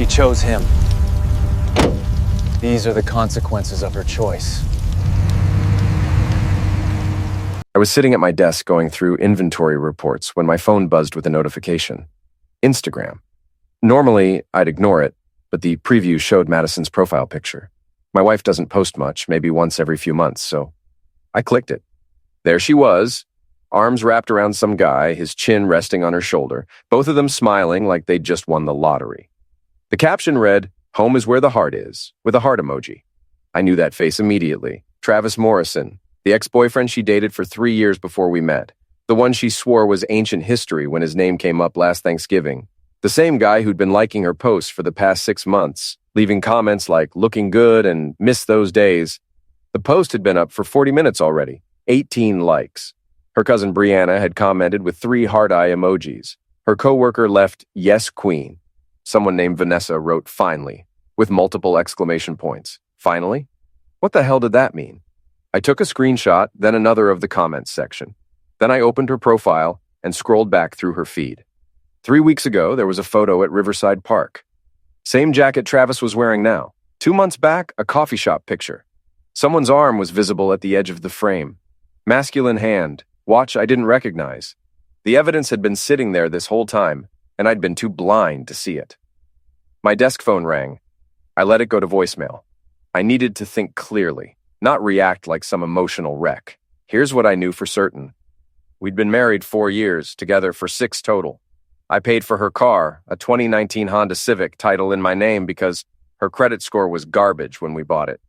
She chose him. These are the consequences of her choice. I was sitting at my desk going through inventory reports when my phone buzzed with a notification. Instagram. Normally, I'd ignore it, but the preview showed Madison's profile picture. My wife doesn't post much, maybe once every few months, so I clicked it. There she was, arms wrapped around some guy, his chin resting on her shoulder, both of them smiling like they'd just won the lottery. The caption read, "Home is where the heart is," with a heart emoji. I knew that face immediately. Travis Morrison, the ex-boyfriend she dated for 3 years before we met. The one she swore was ancient history when his name came up last Thanksgiving. The same guy who'd been liking her posts for the past 6 months, leaving comments like "looking good" and "miss those days." The post had been up for 40 minutes already, 18 likes. Her cousin Brianna had commented with 3 heart eye emojis. Her coworker left "Yes, Queen." Someone named Vanessa wrote "finally," with multiple exclamation points. Finally? What the hell did that mean? I took a screenshot, then another of the comments section. Then I opened her profile and scrolled back through her feed. 3 weeks ago, there was a photo at Riverside Park. Same jacket Travis was wearing now. 2 months back, a coffee shop picture. Someone's arm was visible at the edge of the frame. Masculine hand, watch I didn't recognize. The evidence had been sitting there this whole time, and I'd been too blind to see it. My desk phone rang. I let it go to voicemail. I needed to think clearly, not react like some emotional wreck. Here's what I knew for certain. We'd been married 4 years, together for 6 total. I paid for her car, a 2019 Honda Civic, title in my name because her credit score was garbage when we bought it.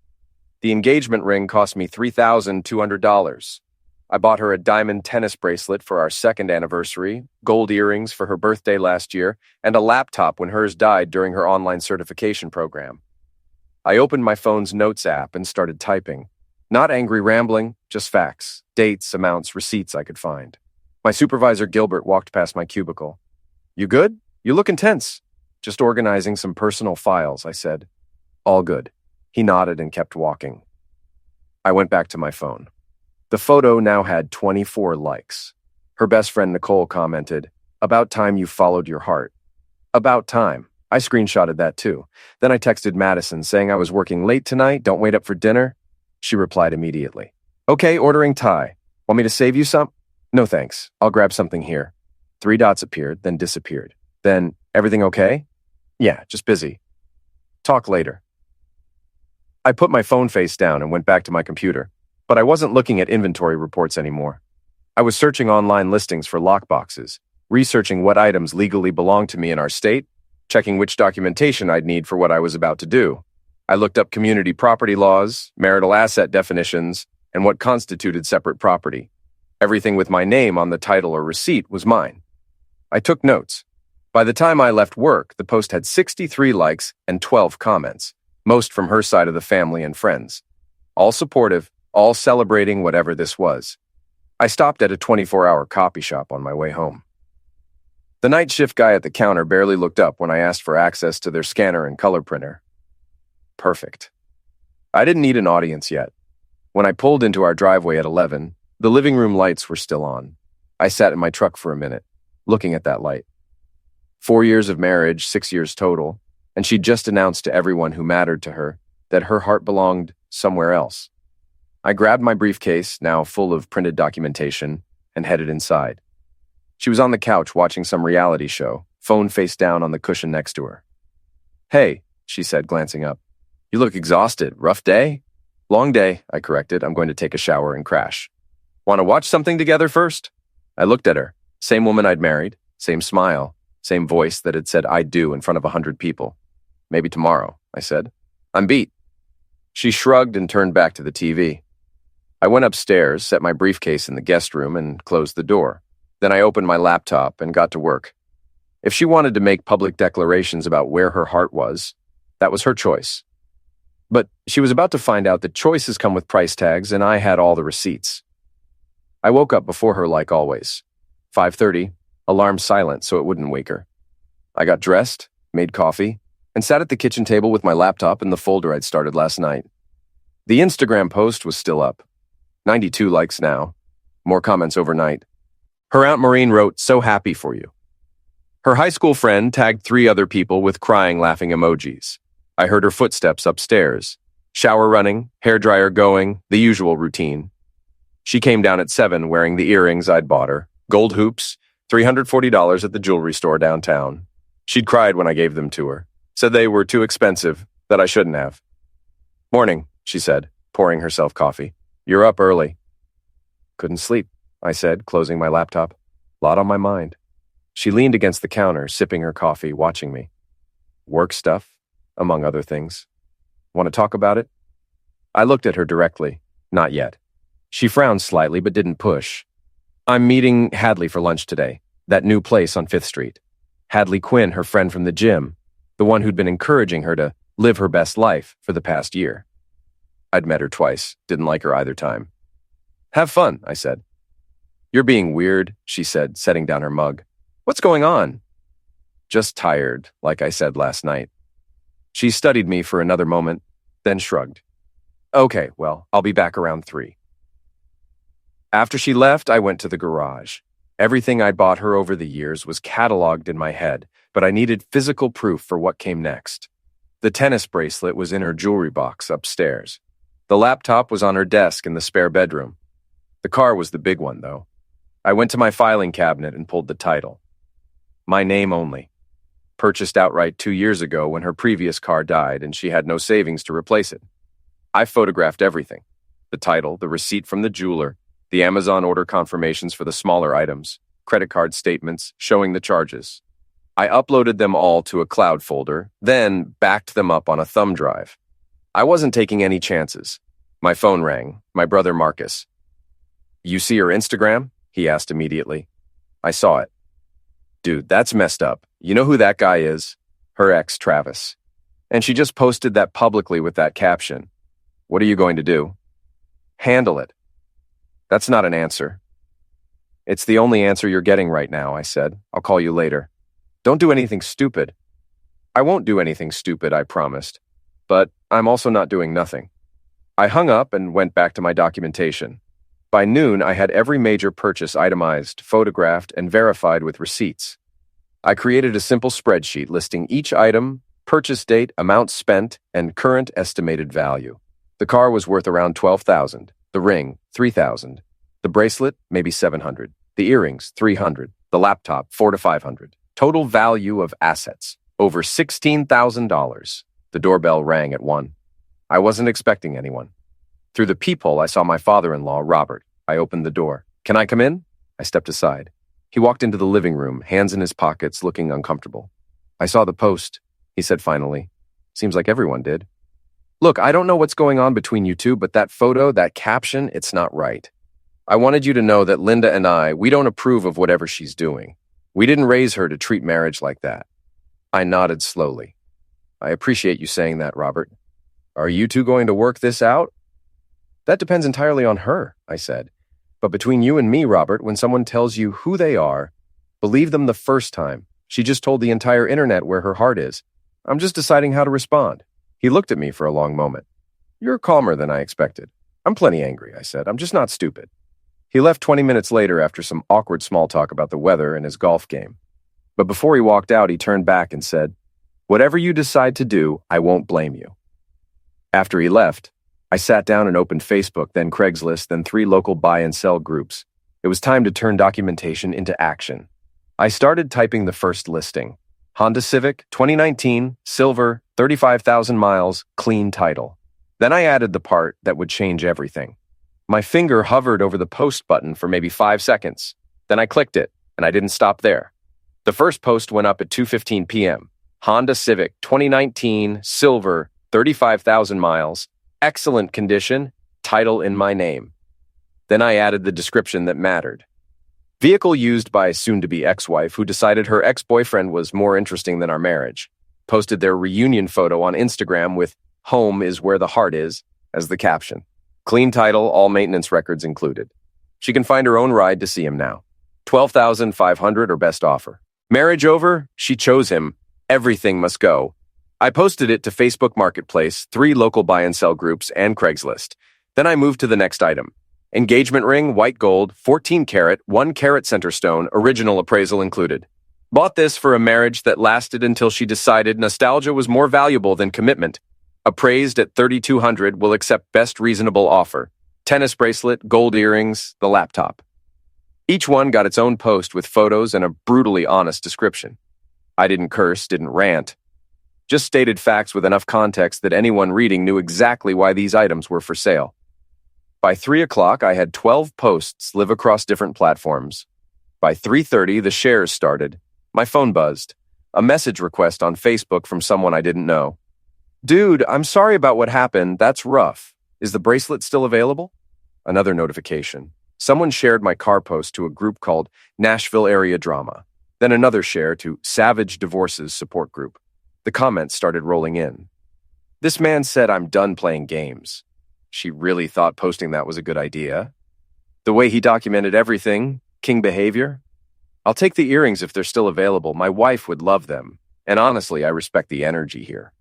The engagement ring cost me $3,200. I bought her a diamond tennis bracelet for our 2nd anniversary, gold earrings for her birthday last year, and a laptop when hers died during her online certification program. I opened my phone's notes app and started typing. Not angry rambling, just facts, dates, amounts, receipts I could find. My supervisor Gilbert walked past my cubicle. "You good? You look intense." "Just organizing some personal files," I said. "All good." He nodded and kept walking. I went back to my phone. The photo now had 24 likes. Her best friend Nicole commented, "About time you followed your heart." About time. I screenshotted that too. Then I texted Madison saying I was working late tonight, don't wait up for dinner. She replied immediately. "Okay, ordering Thai. Want me to save you some?" "No thanks. I'll grab something here." 3 dots appeared, then disappeared. Then, "Everything okay?" "Yeah, just busy." "Talk later." I put my phone face down and went back to my computer, but I wasn't looking at inventory reports anymore. I was searching online listings for lockboxes, researching what items legally belonged to me in our state, checking which documentation I'd need for what I was about to do. I looked up community property laws, marital asset definitions, and what constituted separate property. Everything with my name on the title or receipt was mine. I took notes. By the time I left work, the post had 63 likes and 12 comments, most from her side of the family and friends. All supportive, all celebrating whatever this was. I stopped at a 24-hour copy shop on my way home. The night shift guy at the counter barely looked up when I asked for access to their scanner and color printer. Perfect. I didn't need an audience yet. When I pulled into our driveway at 11, the living room lights were still on. I sat in my truck for a minute, looking at that light. 4 years of marriage, 6 years total, and she'd just announced to everyone who mattered to her that her heart belonged somewhere else. I grabbed my briefcase, now full of printed documentation, and headed inside. She was on the couch watching some reality show, phone face down on the cushion next to her. "Hey," she said, glancing up. "You look exhausted. Rough day?" "Long day," I corrected. "I'm going to take a shower and crash." "Want to watch something together first?" I looked at her. Same woman I'd married, same smile, same voice that had said "I do" in front of 100 people. "Maybe tomorrow," I said. "I'm beat." She shrugged and turned back to the TV. I went upstairs, set my briefcase in the guest room, and closed the door. Then I opened my laptop and got to work. If she wanted to make public declarations about where her heart was, that was her choice. But she was about to find out that choices come with price tags, and I had all the receipts. I woke up before her like always. 5:30, alarm silent so it wouldn't wake her. I got dressed, made coffee, and sat at the kitchen table with my laptop and the folder I'd started last night. The Instagram post was still up. 92 likes now. More comments overnight. Her Aunt Maureen wrote, "So happy for you." Her high school friend tagged 3 other people with crying laughing emojis. I heard her footsteps upstairs. Shower running, hairdryer going, the usual routine. She came down at 7 wearing the earrings I'd bought her, gold hoops, $340 at the jewelry store downtown. She'd cried when I gave them to her, said they were too expensive, that I shouldn't have. "Morning," she said, pouring herself coffee. "You're up early." "Couldn't sleep," I said, closing my laptop. "Lot on my mind." She leaned against the counter, sipping her coffee, watching me. "Work stuff, among other things. Want to talk about it?" I looked at her directly. Not yet. She frowned slightly but didn't push. "I'm meeting Hadley for lunch today, that new place on 5th Street. Hadley Quinn, her friend from the gym, the one who'd been encouraging her to live her best life for the past year. I'd met her twice, didn't like her either time. "Have fun," I said. "You're being weird," she said, setting down her mug. "What's going on?" "Just tired, like I said last night." She studied me for another moment, then shrugged. "Okay, well, I'll be back around 3. After she left, I went to the garage. Everything I'd bought her over the years was cataloged in my head, but I needed physical proof for what came next. The tennis bracelet was in her jewelry box upstairs. The laptop was on her desk in the spare bedroom. The car was the big one, though. I went to my filing cabinet and pulled the title. My name only. Purchased outright 2 years ago when her previous car died and she had no savings to replace it. I photographed everything. The title, the receipt from the jeweler, the Amazon order confirmations for the smaller items, credit card statements showing the charges. I uploaded them all to a cloud folder, then backed them up on a thumb drive. I wasn't taking any chances. My phone rang. My brother Marcus. "You see her Instagram?" he asked immediately. I saw it. "Dude, that's messed up. You know who that guy is? Her ex, Travis. And she just posted that publicly with that caption. What are you going to do?" "Handle it." "That's not an answer." "It's the only answer you're getting right now," I said. "I'll call you later." "Don't do anything stupid." "I won't do anything stupid," I promised. But I'm also not doing nothing. I hung up and went back to my documentation. By noon, I had every major purchase itemized, photographed, and verified with receipts. I created a simple spreadsheet listing each item, purchase date, amount spent, and current estimated value. The car was worth around $12,000, the ring, $3,000, the bracelet, maybe $700, the earrings, $300, the laptop, $400 to $500. Total value of assets, over $16,000. The doorbell rang at 1. I wasn't expecting anyone. Through the peephole, I saw my father-in-law, Robert. I opened the door. "Can I come in?" I stepped aside. He walked into the living room, hands in his pockets, looking uncomfortable. "I saw the post," he said finally. "Seems like everyone did." "Look, I don't know what's going on between you two, but that photo, that caption, it's not right. I wanted you to know that Linda and we don't approve of whatever she's doing. We didn't raise her to treat marriage like that." I nodded slowly. "I appreciate you saying that, Robert. Are you two going to work this out?" "That depends entirely on her," I said. "But between you and me, Robert, when someone tells you who they are, believe them the first time. She just told the entire internet where her heart is. I'm just deciding how to respond." He looked at me for a long moment. "You're calmer than I expected." "I'm plenty angry," I said. "I'm just not stupid." He left 20 minutes later after some awkward small talk about the weather and his golf game. But before he walked out, he turned back and said, "Whatever you decide to do, I won't blame you." After he left, I sat down and opened Facebook, then Craigslist, then 3 local buy and sell groups. It was time to turn documentation into action. I started typing the first listing. Honda Civic, 2019, silver, 35,000 miles, clean title. Then I added the part that would change everything. My finger hovered over the post button for maybe 5 seconds. Then I clicked it, and I didn't stop there. The first post went up at 2:15 p.m. Honda Civic, 2019, silver, 35,000 miles, excellent condition, title in my name. Then I added the description that mattered. Vehicle used by soon-to-be ex-wife who decided her ex-boyfriend was more interesting than our marriage. Posted their reunion photo on Instagram with "Home is where the heart is" as the caption. Clean title, all maintenance records included. She can find her own ride to see him now. $12,500 or best offer. Marriage over? She chose him. Everything must go. I posted it to Facebook Marketplace, 3 local buy and sell groups, and Craigslist. Then I moved to the next item. Engagement ring, white gold, 14 karat, 1 carat center stone, original appraisal included. Bought this for a marriage that lasted until she decided nostalgia was more valuable than commitment. Appraised at $3,200, will accept best reasonable offer. Tennis bracelet, gold earrings, the laptop. Each one got its own post with photos and a brutally honest description. I didn't curse, didn't rant. Just stated facts with enough context that anyone reading knew exactly why these items were for sale. By 3 o'clock, I had 12 posts live across different platforms. By 3:30, the shares started. My phone buzzed. A message request on Facebook from someone I didn't know. Dude, I'm sorry about what happened. That's rough. Is the bracelet still available? Another notification. Someone shared my car post to a group called Nashville Area Drama. Then another share to Savage Divorces support group. The comments started rolling in. This man said I'm done playing games. She really thought posting that was a good idea. The way he documented everything, king behavior. I'll take the earrings if they're still available. My wife would love them. And honestly, I respect the energy here.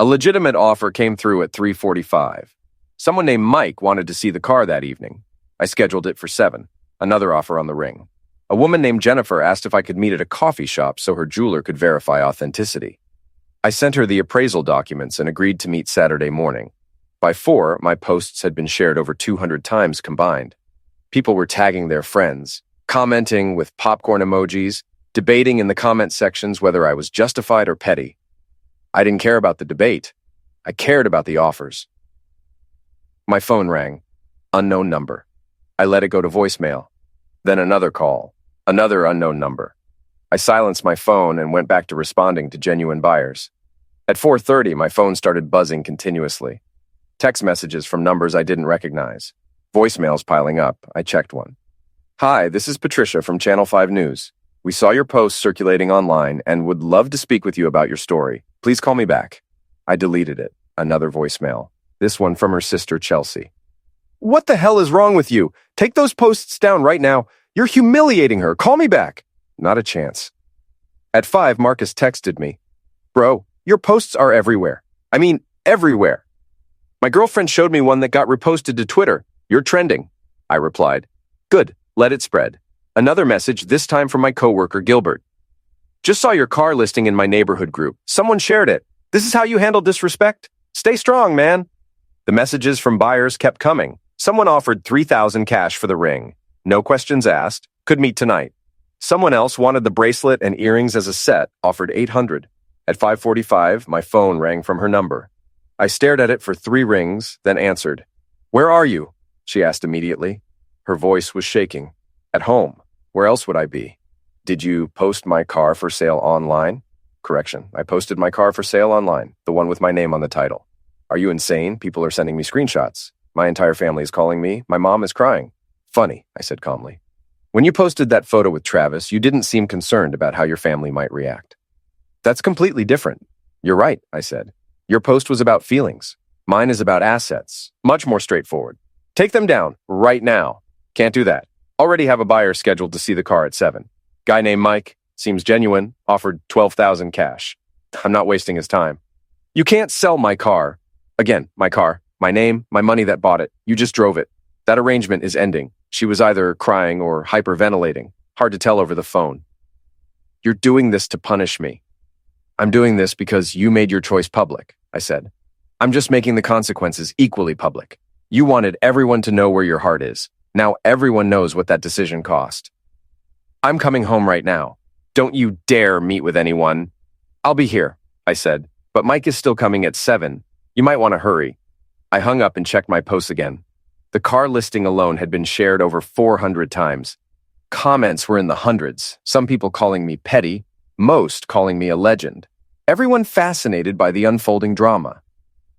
A legitimate offer came through at 3:45. Someone named Mike wanted to see the car that evening. I scheduled it for 7. Another offer on the ring. A woman named Jennifer asked if I could meet at a coffee shop so her jeweler could verify authenticity. I sent her the appraisal documents and agreed to meet Saturday morning. By 4, my posts had been shared over 200 times combined. People were tagging their friends, commenting with popcorn emojis, debating in the comment sections whether I was justified or petty. I didn't care about the debate. I cared about the offers. My phone rang. Unknown number. I let it go to voicemail. Then another call. Another unknown number. I silenced my phone and went back to responding to genuine buyers. At 4:30, my phone started buzzing continuously. Text messages from numbers I didn't recognize. Voicemails piling up. I checked one. Hi, this is Patricia from Channel 5 News. We saw your post circulating online and would love to speak with you about your story. Please call me back. I deleted it. Another voicemail. This one from her sister, Chelsea. What the hell is wrong with you? Take those posts down right now. You're humiliating her. Call me back. Not a chance. At 5, Marcus texted me. Bro, your posts are everywhere. I mean, everywhere. My girlfriend showed me one that got reposted to Twitter. You're trending. I replied. Good. Let it spread. Another message, this time from my coworker, Gilbert. Just saw your car listing in my neighborhood group. Someone shared it. This is how you handle disrespect? Stay strong, man. The messages from buyers kept coming. Someone offered $3,000 cash for the ring. No questions asked. Could meet tonight. Someone else wanted the bracelet and earrings as a set, offered $800. At 5:45, my phone rang from her number. I stared at it for 3 rings, then answered. Where are you? She asked immediately. Her voice was shaking. At home. Where else would I be? Did you post my car for sale online? Correction. I posted my car for sale online, the one with my name on the title. Are you insane? People are sending me screenshots. My entire family is calling me. My mom is crying. Funny, I said calmly. When you posted that photo with Travis, you didn't seem concerned about how your family might react. That's completely different. You're right, I said. Your post was about feelings. Mine is about assets. Much more straightforward. Take them down, right now. Can't do that. Already have a buyer scheduled to see the car at 7. Guy named Mike, seems genuine, offered $12,000 cash. I'm not wasting his time. You can't sell my car. Again, my car, my name, my money that bought it. You just drove it. That arrangement is ending. She was either crying or hyperventilating. Hard to tell over the phone. You're doing this to punish me. I'm doing this because you made your choice public, I said. I'm just making the consequences equally public. You wanted everyone to know where your heart is. Now everyone knows what that decision cost. I'm coming home right now. Don't you dare meet with anyone. I'll be here, I said, but Mike is still coming at 7. You might want to hurry. I hung up and checked my posts again. The car listing alone had been shared over 400 times. Comments were in the hundreds, some people calling me petty, most calling me a legend. Everyone fascinated by the unfolding drama.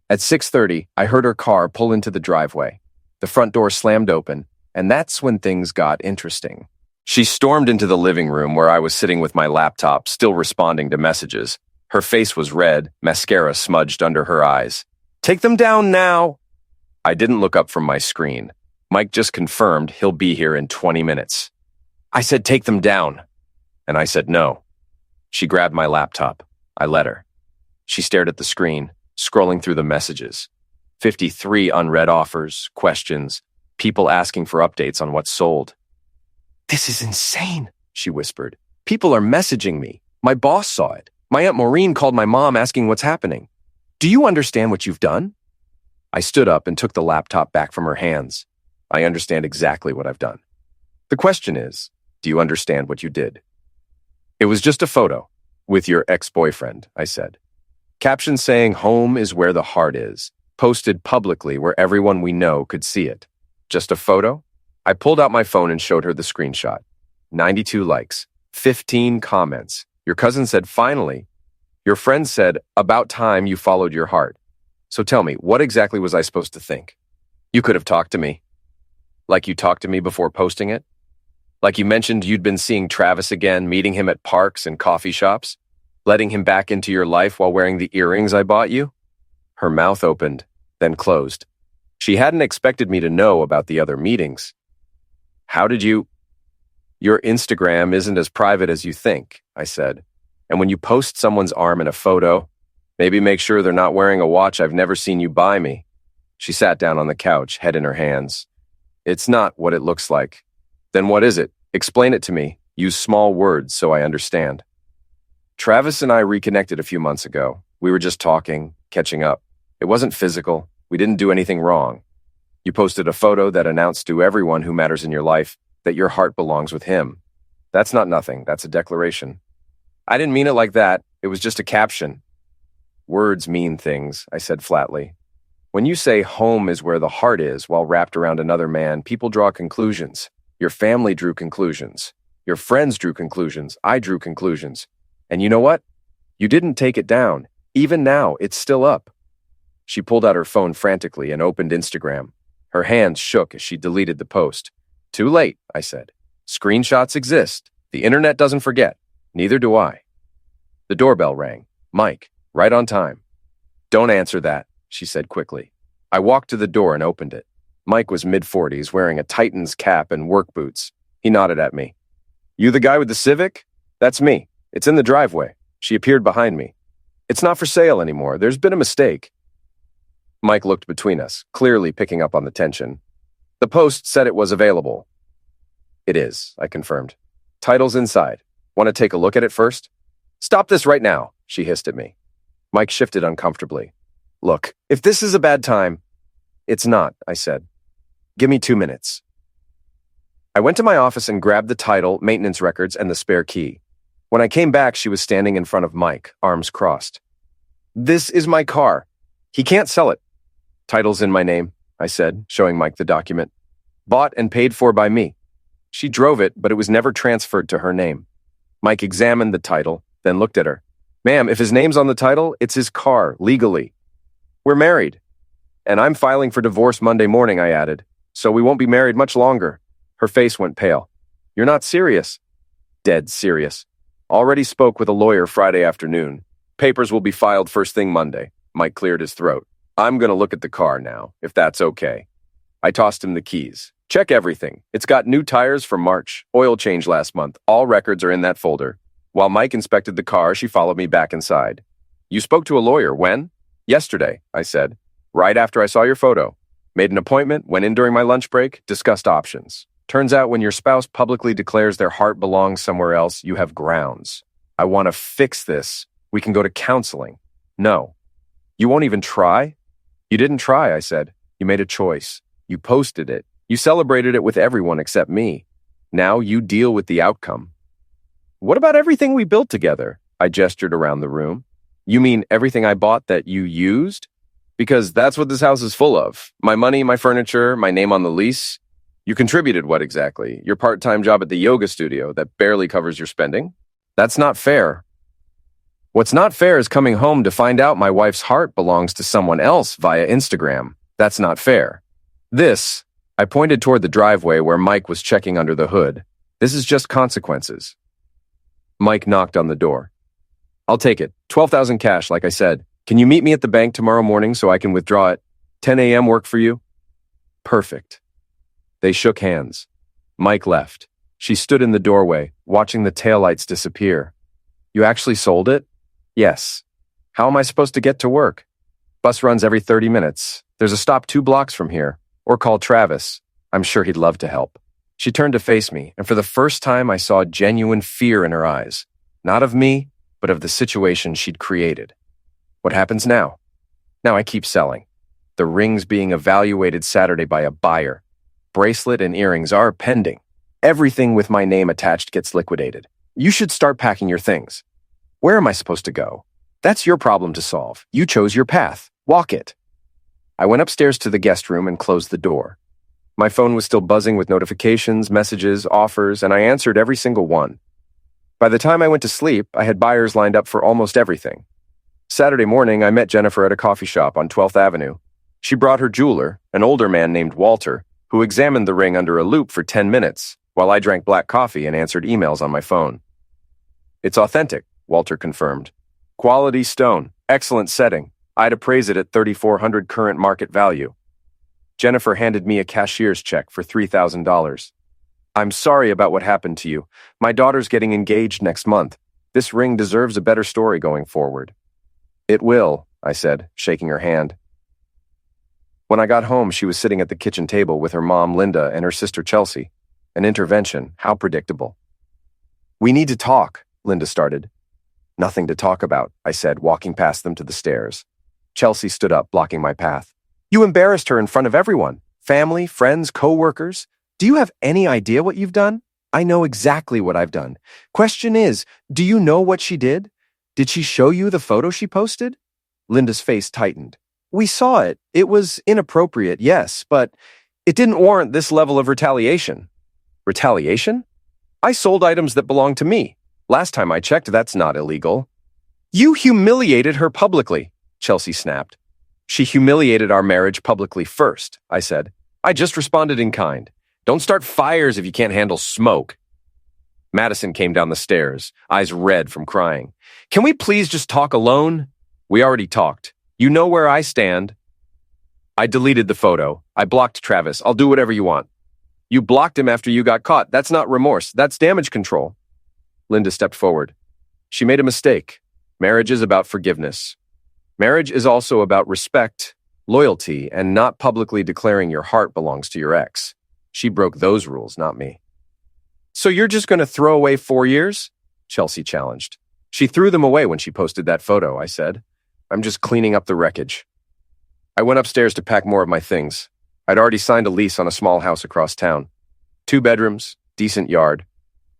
At 6:30, I heard her car pull into the driveway. The front door slammed open, and that's when things got interesting. She stormed into the living room where I was sitting with my laptop, still responding to messages. Her face was red, mascara smudged under her eyes. Take them down now! I didn't look up from my screen. Mike just confirmed he'll be here in 20 minutes. I said take them down. And I said no. She grabbed my laptop. I let her. She stared at the screen, scrolling through the messages. 53 unread offers, questions, people asking for updates on what's sold. This is insane, she whispered. People are messaging me. My boss saw it. My Aunt Maureen called my mom asking what's happening. Do you understand what you've done? I stood up and took the laptop back from her hands. I understand exactly what I've done. The question is, do you understand what you did? It was just a photo with your ex-boyfriend, I said. Caption saying home is where the heart is, posted publicly where everyone we know could see it. Just a photo? I pulled out my phone and showed her the screenshot. 92 likes, 15 comments. Your cousin said, finally. Your friend said, about time you followed your heart. So tell me, what exactly was I supposed to think? You could have talked to me. Like you talked to me before posting it? Like you mentioned you'd been seeing Travis again, meeting him at parks and coffee shops? Letting him back into your life while wearing the earrings I bought you? Her mouth opened, then closed. She hadn't expected me to know about the other meetings. How did you... Your Instagram isn't as private as you think, I said. And when you post someone's arm in a photo, maybe make sure they're not wearing a watch I've never seen you buy me. She sat down on the couch, head in her hands. It's not what it looks like. Then what is it? Explain it to me. Use small words so I understand. Travis and I reconnected a few months ago. We were just talking, catching up. It wasn't physical. We didn't do anything wrong. You posted a photo that announced to everyone who matters in your life that your heart belongs with him. That's not nothing. That's a declaration. I didn't mean it like that. It was just a caption. Words mean things, I said flatly. When you say home is where the heart is while wrapped around another man, people draw conclusions. Your family drew conclusions. Your friends drew conclusions. I drew conclusions. And you know what? You didn't take it down. Even now, it's still up. She pulled out her phone frantically and opened Instagram. Her hands shook as she deleted the post. Too late, I said. Screenshots exist. The internet doesn't forget. Neither do I. The doorbell rang. Mike, right on time. Don't answer that, she said quickly. I walked to the door and opened it. Mike was mid-40s, wearing a Titan's cap and work boots. He nodded at me. You the guy with the Civic? That's me. It's in the driveway. She appeared behind me. It's not for sale anymore. There's been a mistake. Mike looked between us, clearly picking up on the tension. The post said it was available. It is, I confirmed. Title's inside. Want to take a look at it first? Stop this right now, she hissed at me. Mike shifted uncomfortably. Look, if this is a bad time... It's not, I said. Give me 2 minutes. I went to my office and grabbed the title, maintenance records, and the spare key. When I came back, she was standing in front of Mike, arms crossed. This is my car. He can't sell it. Title's in my name, I said, showing Mike the document. Bought and paid for by me. She drove it, but it was never transferred to her name. Mike examined the title, then looked at her. Ma'am, if his name's on the title, it's his car, legally. We're married. And I'm filing for divorce Monday morning, I added. So we won't be married much longer. Her face went pale. You're not serious. Dead serious. Already spoke with a lawyer Friday afternoon. Papers will be filed first thing Monday. Mike cleared his throat. I'm going to look at the car now, if that's okay. I tossed him the keys. Check everything. It's got new tires for March, oil change last month. All records are in that folder. While Mike inspected the car, she followed me back inside. You spoke to a lawyer, when? Yesterday, I said. Right after I saw your photo. Made an appointment, went in during my lunch break, discussed options. Turns out when your spouse publicly declares their heart belongs somewhere else, you have grounds. I want to fix this. We can go to counseling. No. You won't even try? You didn't try, I said. You made a choice. You posted it. You celebrated it with everyone except me. Now you deal with the outcome. What about everything we built together? I gestured around the room. You mean everything I bought that you used? Because that's what this house is full of. My money, my furniture, my name on the lease. You contributed what exactly? Your part-time job at the yoga studio that barely covers your spending? That's not fair. What's not fair is coming home to find out my wife's heart belongs to someone else via Instagram. That's not fair. This, I pointed toward the driveway where Mike was checking under the hood. This is just consequences. Mike knocked on the door. I'll take it. 12,000 cash, like I said. Can you meet me at the bank tomorrow morning so I can withdraw it? 10 a.m. work for you? Perfect. They shook hands. Mike left. She stood in the doorway, watching the taillights disappear. You actually sold it? Yes. How am I supposed to get to work? Bus runs every 30 minutes. There's a stop 2 blocks from here. Or call Travis. I'm sure he'd love to help. She turned to face me, and for the first time I saw genuine fear in her eyes. Not of me, but of the situation she'd created. What happens now? Now I keep selling. The ring's being evaluated Saturday by a buyer. Bracelet and earrings are pending. Everything with my name attached gets liquidated. You should start packing your things. Where am I supposed to go? That's your problem to solve. You chose your path. Walk it. I went upstairs to the guest room and closed the door. My phone was still buzzing with notifications, messages, offers, and I answered every single one. By the time I went to sleep, I had buyers lined up for almost everything. Saturday morning, I met Jennifer at a coffee shop on 12th Avenue. She brought her jeweler, an older man named Walter, who examined the ring under a loupe for 10 minutes while I drank black coffee and answered emails on my phone. It's authentic, Walter confirmed. Quality stone, excellent setting. I'd appraise it at $3,400 current market value. Jennifer handed me a cashier's check for $3,000. I'm sorry about what happened to you. My daughter's getting engaged next month. This ring deserves a better story going forward. It will, I said, shaking her hand. When I got home, she was sitting at the kitchen table with her mom, Linda, and her sister, Chelsea. An intervention, how predictable. We need to talk, Linda started. Nothing to talk about, I said, walking past them to the stairs. Chelsea stood up, blocking my path. You embarrassed her in front of everyone. Family, friends, co-workers. Do you have any idea what you've done? I know exactly what I've done. Question is, do you know what she did? Did she show you the photo she posted? Linda's face tightened. We saw it. It was inappropriate, yes, but it didn't warrant this level of retaliation. Retaliation? I sold items that belong to me. Last time I checked, that's not illegal. You humiliated her publicly, Chelsea snapped. She humiliated our marriage publicly first, I said. I just responded in kind. Don't start fires if you can't handle smoke. Madison came down the stairs, eyes red from crying. Can we please just talk alone? We already talked. You know where I stand. I deleted the photo. I blocked Travis. I'll do whatever you want. You blocked him after you got caught. That's not remorse. That's damage control. Linda stepped forward. She made a mistake. Marriage is about forgiveness. Marriage is also about respect, loyalty, and not publicly declaring your heart belongs to your ex. She broke those rules, not me. So you're just going to throw away 4 years? Chelsea challenged. She threw them away when she posted that photo, I said. I'm just cleaning up the wreckage. I went upstairs to pack more of my things. I'd already signed a lease on a small house across town. 2 bedrooms, decent yard.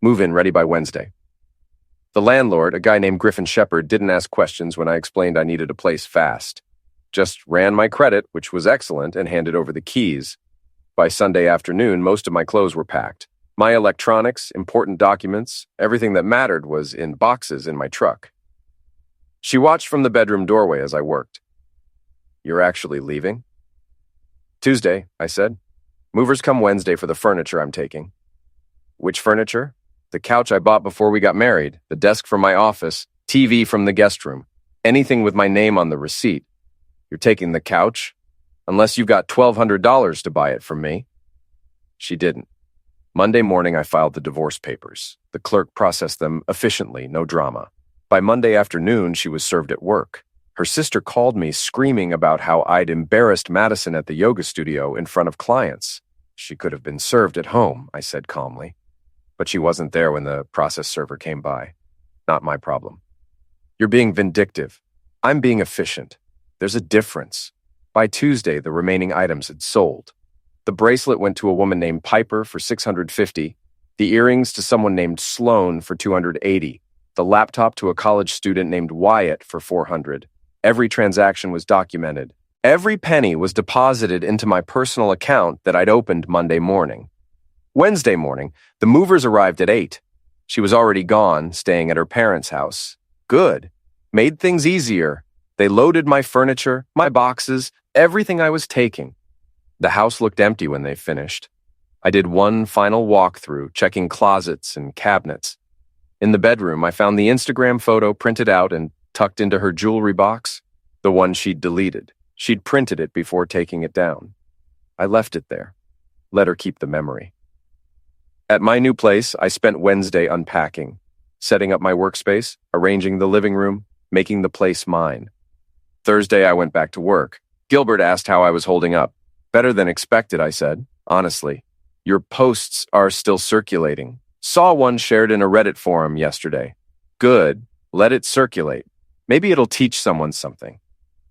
Move-in ready by Wednesday. The landlord, a guy named Griffin Shepard, didn't ask questions when I explained I needed a place fast. Just ran my credit, which was excellent, and handed over the keys. By Sunday afternoon, most of my clothes were packed. My electronics, important documents, everything that mattered was in boxes in my truck. She watched from the bedroom doorway as I worked. You're actually leaving? Tuesday, I said. Movers come Wednesday for the furniture I'm taking. Which furniture? The couch I bought before we got married, the desk from my office, TV from the guest room, anything with my name on the receipt. You're taking the couch? Unless you've got $1,200 to buy it from me. She didn't. Monday morning, I filed the divorce papers. The clerk processed them efficiently, no drama. By Monday afternoon, she was served at work. Her sister called me screaming about how I'd embarrassed Madison at the yoga studio in front of clients. She could have been served at home, I said calmly. But she wasn't there when the process server came by. Not my problem. You're being vindictive. I'm being efficient. There's a difference. By Tuesday, the remaining items had sold. The bracelet went to a woman named Piper for $650, the earrings to someone named Sloan for $280, the laptop to a college student named Wyatt for $400. Every transaction was documented. Every penny was deposited into my personal account that I'd opened Monday morning. Wednesday morning, the movers arrived at 8. She was already gone, staying at her parents' house. Good. Made things easier. They loaded my furniture, my boxes, everything I was taking. The house looked empty when they finished. I did one final walkthrough, checking closets and cabinets. In the bedroom, I found the Instagram photo printed out and tucked into her jewelry box, the one she'd deleted. She'd printed it before taking it down. I left it there. Let her keep the memory. At my new place, I spent Wednesday unpacking, setting up my workspace, arranging the living room, making the place mine. Thursday, I went back to work. Gilbert asked how I was holding up. Better than expected, I said. Honestly. Your posts are still circulating. Saw one shared in a Reddit forum yesterday. Good. Let it circulate. Maybe it'll teach someone something.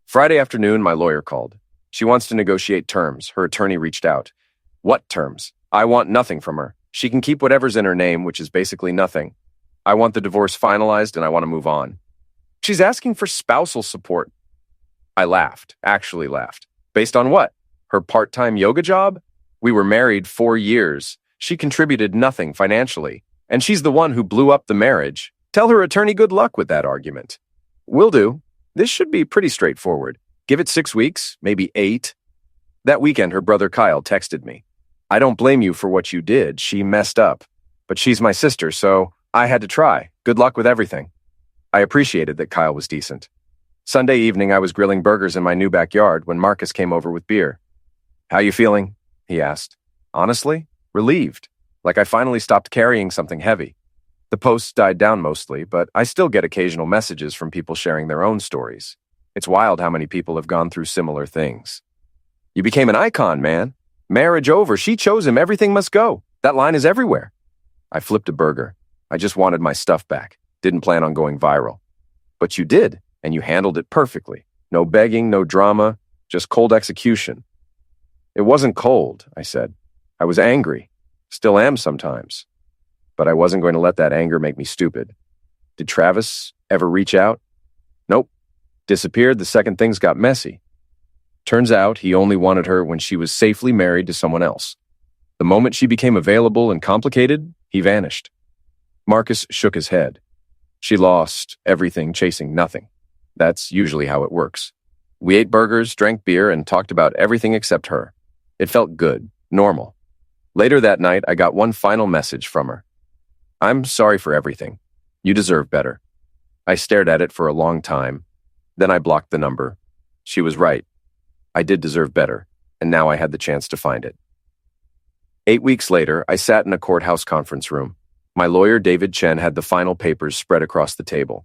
Friday afternoon, my lawyer called. She wants to negotiate terms. Her attorney reached out. What terms? I want nothing from her. She can keep whatever's in her name, which is basically nothing. I want the divorce finalized and I want to move on. She's asking for spousal support. I laughed, actually laughed. Based on what? Her part-time yoga job? We were married 4 years. She contributed nothing financially, and she's the one who blew up the marriage. Tell her attorney good luck with that argument. Will do. This should be pretty straightforward. Give it 6 weeks, maybe 8. That weekend, her brother Kyle texted me. I don't blame you for what you did. She messed up. But she's my sister, so I had to try. Good luck with everything. I appreciated that Kyle was decent. Sunday evening, I was grilling burgers in my new backyard when Marcus came over with beer. How you feeling? He asked. Honestly, relieved. Like I finally stopped carrying something heavy. The posts died down mostly, but I still get occasional messages from people sharing their own stories. It's wild how many people have gone through similar things. You became an icon, man. Marriage over. She chose him. Everything must go. That line is everywhere. I flipped a burger. I just wanted my stuff back. Didn't plan on going viral. But you did, and you handled it perfectly. No begging, no drama, just cold execution. It wasn't cold, I said. I was angry. Still am sometimes. But I wasn't going to let that anger make me stupid. Did Travis ever reach out? Nope. Disappeared the second things got messy. Turns out he only wanted her when she was safely married to someone else. The moment she became available and complicated, he vanished. Marcus shook his head. She lost everything chasing nothing. That's usually how it works. We ate burgers, drank beer, and talked about everything except her. It felt good, normal. Later that night, I got one final message from her. I'm sorry for everything. You deserve better. I stared at it for a long time. Then I blocked the number. She was right. I did deserve better, and now I had the chance to find it. 8 weeks later, I sat in a courthouse conference room. My lawyer, David Chen, had the final papers spread across the table.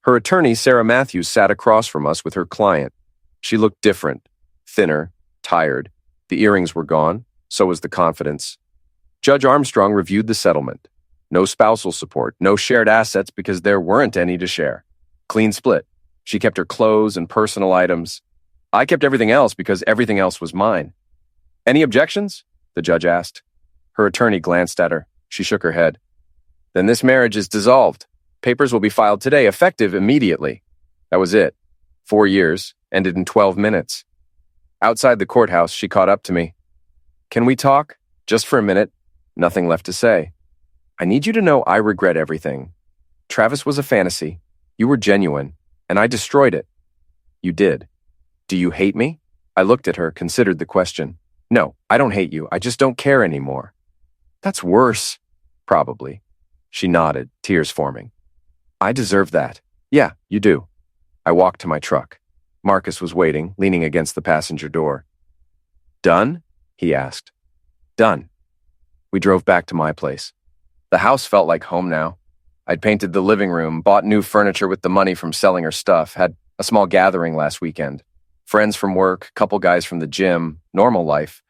Her attorney, Sarah Matthews, sat across from us with her client. She looked different, thinner, tired. The earrings were gone, so was the confidence. Judge Armstrong reviewed the settlement. No spousal support, no shared assets because there weren't any to share. Clean split. She kept her clothes and personal items. I kept everything else because everything else was mine. Any objections? The judge asked. Her attorney glanced at her. She shook her head. Then this marriage is dissolved. Papers will be filed today, effective immediately. That was it. 4 years, ended in 12 minutes. Outside the courthouse, she caught up to me. Can we talk? Just for a minute. Nothing left to say. I need you to know I regret everything. Travis was a fantasy. You were genuine, and I destroyed it. You did. Do you hate me? I looked at her, considered the question. No, I don't hate you. I just don't care anymore. That's worse. Probably. She nodded, tears forming. I deserve that. Yeah, you do. I walked to my truck. Marcus was waiting, leaning against the passenger door. Done? He asked. Done. We drove back to my place. The house felt like home now. I'd painted the living room, bought new furniture with the money from selling her stuff, had a small gathering last weekend. Friends from work, couple guys from the gym, normal life.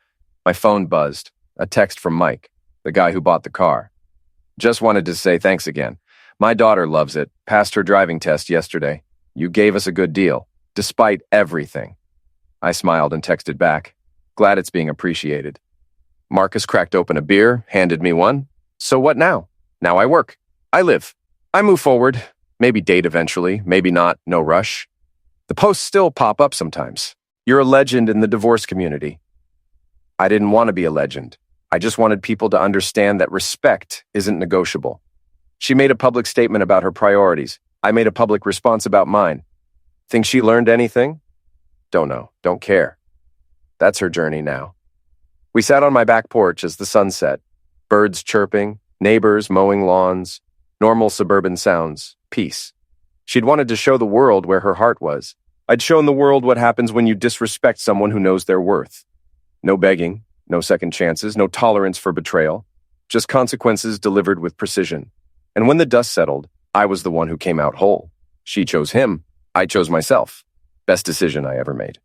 My phone buzzed. A text from Mike, the guy who bought the car. Just wanted to say thanks again. My daughter loves it. Passed her driving test yesterday. You gave us a good deal, despite everything. I smiled and texted back. Glad it's being appreciated. Marcus cracked open a beer, handed me one. So what now? Now I work. I live. I move forward. Maybe date eventually. Maybe not. No rush. The posts still pop up sometimes. You're a legend in the divorce community. I didn't want to be a legend. I just wanted people to understand that respect isn't negotiable. She made a public statement about her priorities. I made a public response about mine. Think she learned anything? Don't know. Don't care. That's her journey now. We sat on my back porch as the sun set. Birds chirping, neighbors mowing lawns, normal suburban sounds, peace. She'd wanted to show the world where her heart was. I'd shown the world what happens when you disrespect someone who knows their worth. No begging, no second chances, no tolerance for betrayal, just consequences delivered with precision. And when the dust settled, I was the one who came out whole. She chose him. I chose myself. Best decision I ever made.